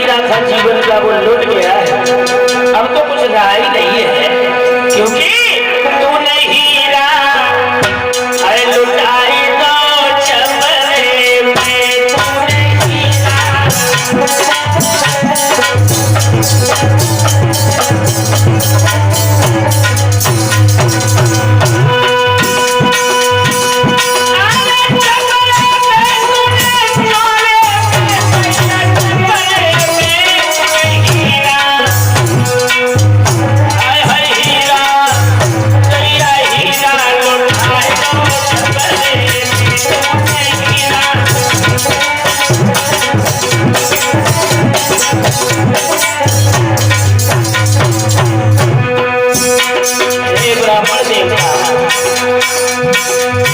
मेरा था जीवन का वो लुट गया है, अब तो कुछ रहा ही नहीं है, क्योंकि तू नहीं रहा अरे लुटाई दो चमरे में, तू नहीं रहा।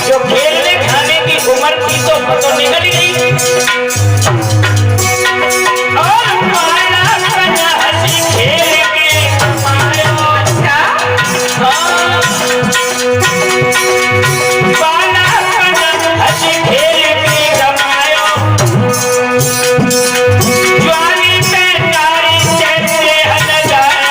जो खेलने खाने की उम्र थी तो निकल गई, और माला कन्या हंसी खेल के कमायो, माला कन्या हंसी खेल के कमायो, ज्वाली पे नारी जैसे हल जायो।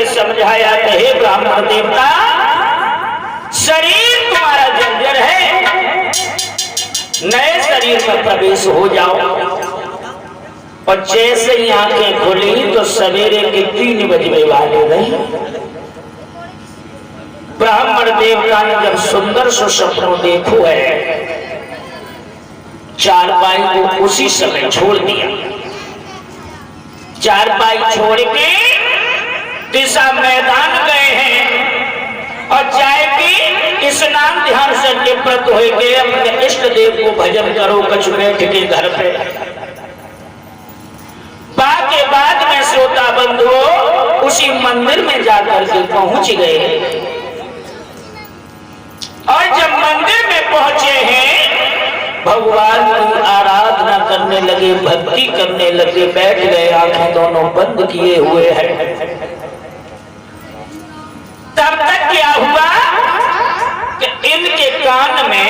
समझाया, कहे ब्राह्मण देवता, शरीर तुम्हारा जर्जर है, नए शरीर में प्रवेश हो जाओ। और जैसे ही आंखें खुली तो सवेरे के 3 बजने वाले रहे। ब्राह्मण देवता ने जब सुंदर सुसपनों देखो है, चारपाई को उसी समय छोड़ दिया। चारपाई छोड़ के दिशा मैदान गए हैं और जाए कि स्नान ध्यान से निवृत्त हो गए। अपने इष्ट देव को भजन करो कछ बैठ के घर पे। के बाद में श्रोता बंधुओं उसी मंदिर में जाकर के पहुंच गए। और जब मंदिर में पहुंचे हैं, भगवान की आराधना करने लगे, भक्ति करने लगे, बैठ गए, आंखें दोनों बंद किए हुए हैं। तब तक क्या हुआ कि इनके कान में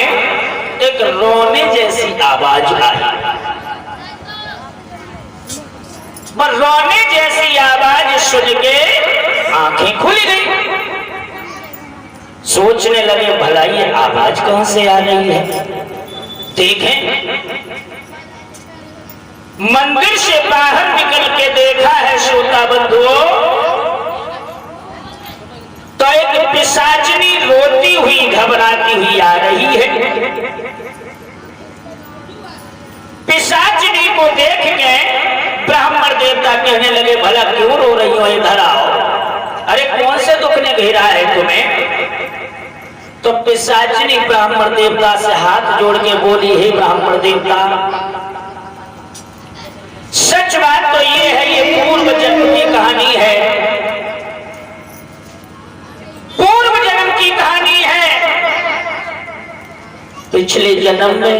एक रोने जैसी आवाज आई। पर रोने जैसी आवाज सुन के आंखें खुल गई। सोचने लगे भला ये आवाज कहां से आ रही है। देखें, मंदिर से बाहर निकल के देखा है श्रोता बंधुओं, तो एक पिशाचिनी रोती हुई घबराती हुई आ रही है। पिशाचिनी को देख के ब्राह्मण देवता कहने लगे भला क्यों रो रही हो, इधर आओ। अरे कौन से दुख ने घेरा है तुम्हें। तो पिशाचिनी ब्राह्मण देवता से हाथ जोड़ के बोली, हे ब्राह्मण देवता, सच बात तो ये है, ये पूर्व जन्म की कहानी है। पूर्व जन्म की कहानी है। पिछले जन्म में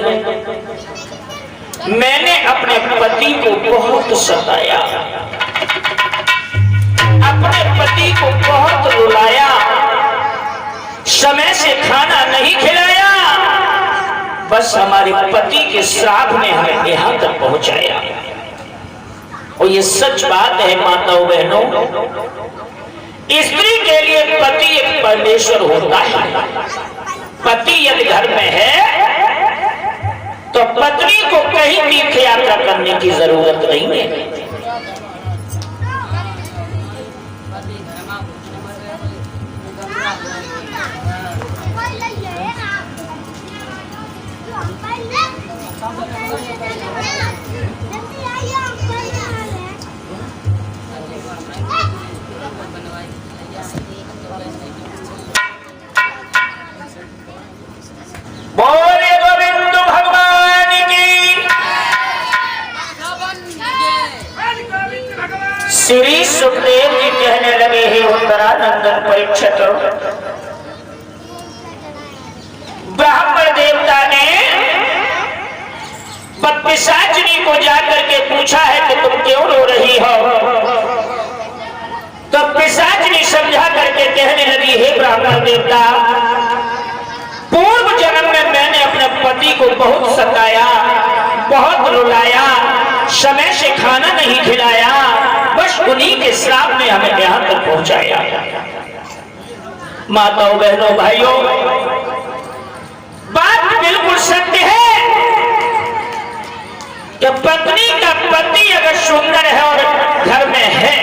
मैंने अपने पति को बहुत सताया, अपने पति को बहुत रुलाया, समय से खाना नहीं खिलाया। बस हमारे पति के श्राप ने हमें यहां तक पहुंचाया। और ये सच बात है माताओं बहनों, स्त्री के लिए पति एक परमेश्वर होता है। पति यदि घर में है तो पत्नी को कहीं तीर्थ यात्रा करने की जरूरत नहीं है। बोले गोविंद भगवान की। श्री सुखदेव जी कहने लगे, हे उत्तरानंदन परीक्षित, ब्राह्मण देवता ने पिशाचिनी को जाकर के पूछा है कि तुम क्यों रो रही हो। तो पिशाचिनी समझा करके कहने लगी, हे ब्राह्मण देवता, पूर्व जन्म में मैंने अपने पति को बहुत सताया, बहुत रुलाया, समय से खाना नहीं खिलाया। बस उन्हीं के श्राप ने हमें यहां तक पहुंचाया। माताओं बहनों भाइयों, बात बिल्कुल सत्य है कि पत्नी का पति अगर सुंदर है और घर में है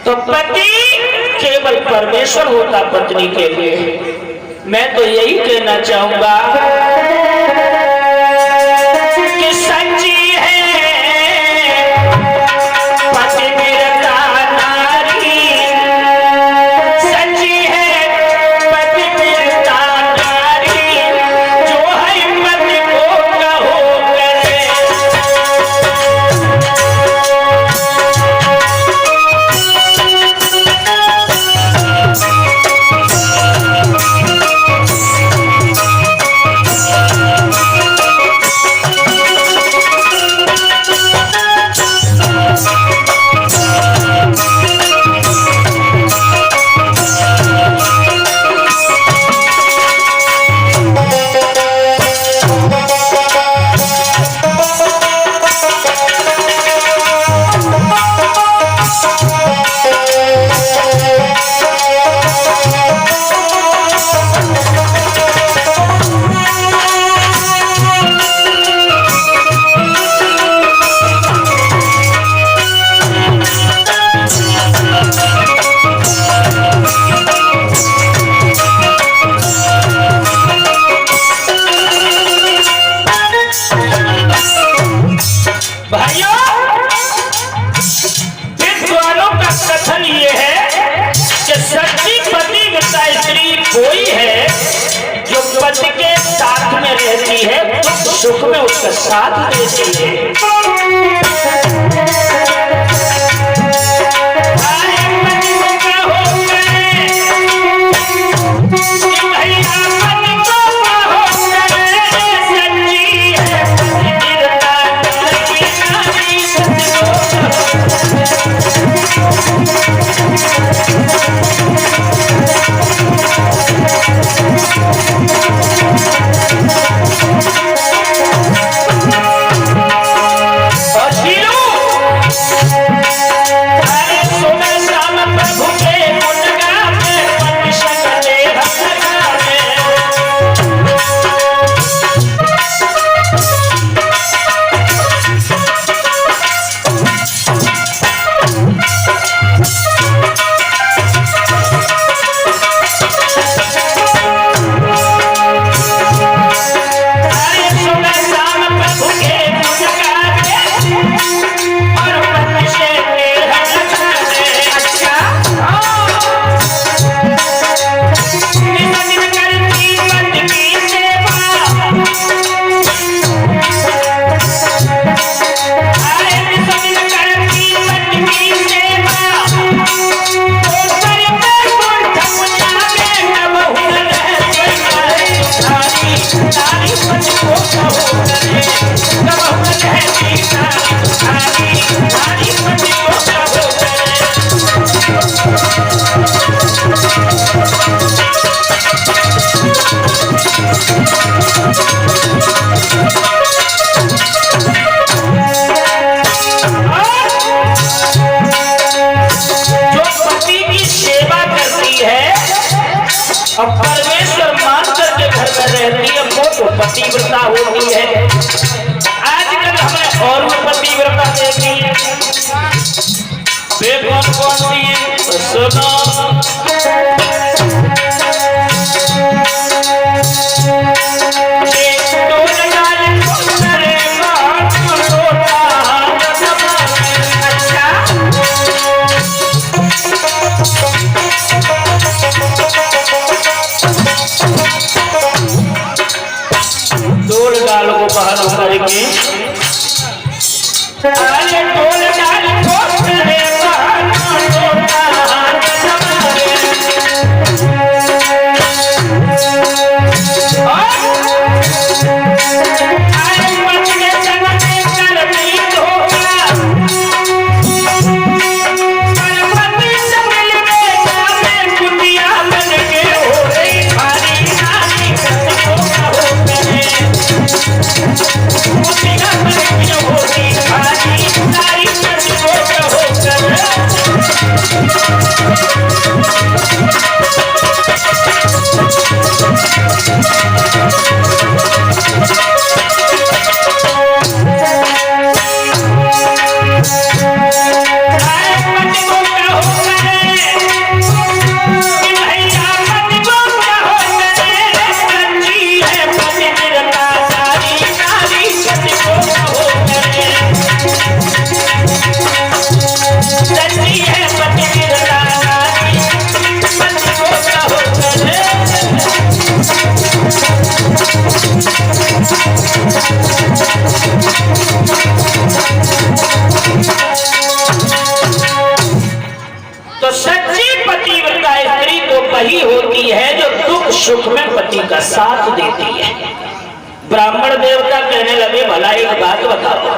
तो पति केवल परमेश्वर होता पत्नी के लिए। मैं तो यही कहना चाहूंगा कि सच्ची है पतिव्रता नारी, सच्ची है पतिव्रता नारी, जो है पति को कहो करे। सुख में उसका साथ देती है। अब परमेश्वर मान करके घर में रहती है वो तो पतिव्रता होती है। आजकल हमें और भी पतिव्रता देखी वे कौन कौन सी है सुनो। बहाना करके अरे डोल डाल करे तो सच्ची पतिव्रता स्त्री तो वही होती है जो दुख सुख में पति का साथ देती है। ब्राह्मण देवता कहने लगे भला एक बात बताओ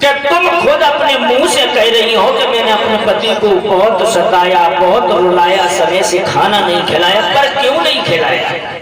कि तुम खुद अपने मुंह से कह रही हो कि मैंने अपने पति को बहुत सताया बहुत रुलाया समय से खाना नहीं खिलाया, पर क्यों नहीं खिलाया?